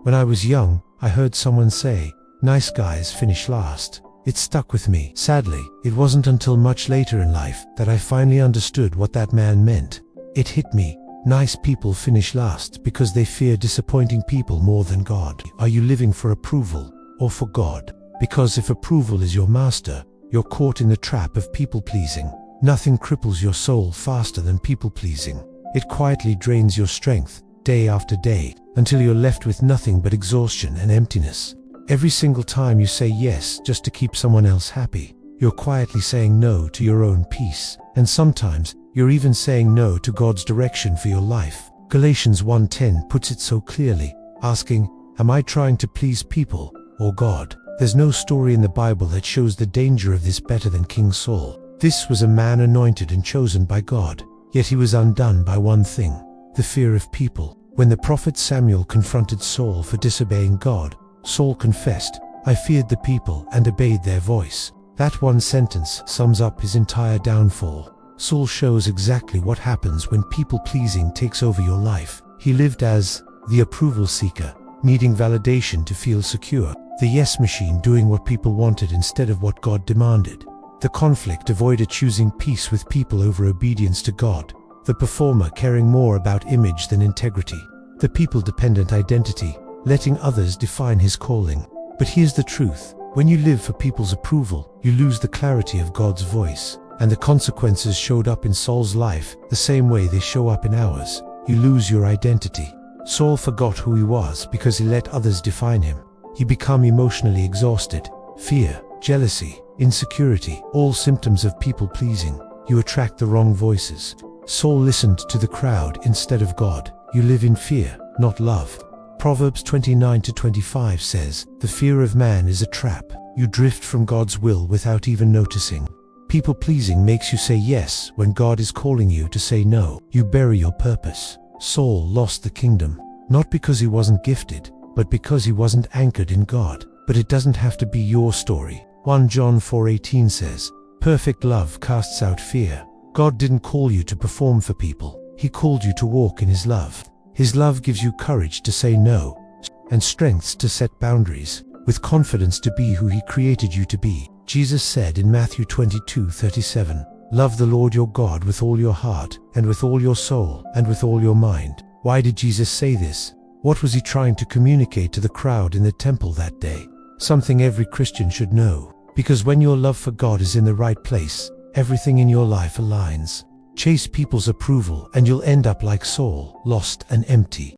When I was young, I heard someone say, "Nice guys finish last." It stuck with me. Sadly, it wasn't until much later in life that I finally understood what that man meant. It hit me. Nice people finish last because they fear disappointing people more than God. Are you living for approval or for God? Because if approval is your master, you're caught in the trap of people-pleasing. Nothing cripples your soul faster than people-pleasing. It quietly drains your strength, day after day, until you're left with nothing but exhaustion and emptiness. Every single time you say yes just to keep someone else happy, you're quietly saying no to your own peace. And sometimes, you're even saying no to God's direction for your life. Galatians 1:10 puts it so clearly, asking, "Am I trying to please people or God?" There's no story in the Bible that shows the danger of this better than King Saul. This was a man anointed and chosen by God, yet he was undone by one thing: the fear of people. When the prophet Samuel confronted Saul for disobeying God, Saul confessed, "I feared the people and obeyed their voice." That one sentence sums up his entire downfall. Saul shows exactly what happens when people-pleasing takes over your life. He lived as the approval seeker, needing validation to feel secure. The yes machine, doing what people wanted instead of what God demanded. The conflict avoider, choosing peace with people over obedience to God. The performer, caring more about image than integrity. The people-dependent identity, letting others define his calling. But here's the truth: when you live for people's approval, you lose the clarity of God's voice. And the consequences showed up in Saul's life the same way they show up in ours. You lose your identity. Saul forgot who he was because he let others define him. He became emotionally exhausted. Fear, jealousy, insecurity, all symptoms of people-pleasing. You attract the wrong voices. Saul listened to the crowd instead of God. You live in fear, not love. Proverbs 29:25 says, "The fear of man is a trap." You drift from God's will without even noticing. People-pleasing makes you say yes when God is calling you to say no. You bury your purpose. Saul lost the kingdom, not because he wasn't gifted, but because he wasn't anchored in God. But it doesn't have to be your story. 1 John 4:18 says, "Perfect love casts out fear." God didn't call you to perform for people. He called you to walk in His love. His love gives you courage to say no, and strength to set boundaries, with confidence to be who He created you to be. Jesus said in Matthew 22:37, "Love the Lord your God with all your heart, and with all your soul, and with all your mind." Why did Jesus say this? What was He trying to communicate to the crowd in the temple that day? Something every Christian should know. Because when your love for God is in the right place, everything in your life aligns. Chase people's approval and you'll end up like Saul, lost and empty.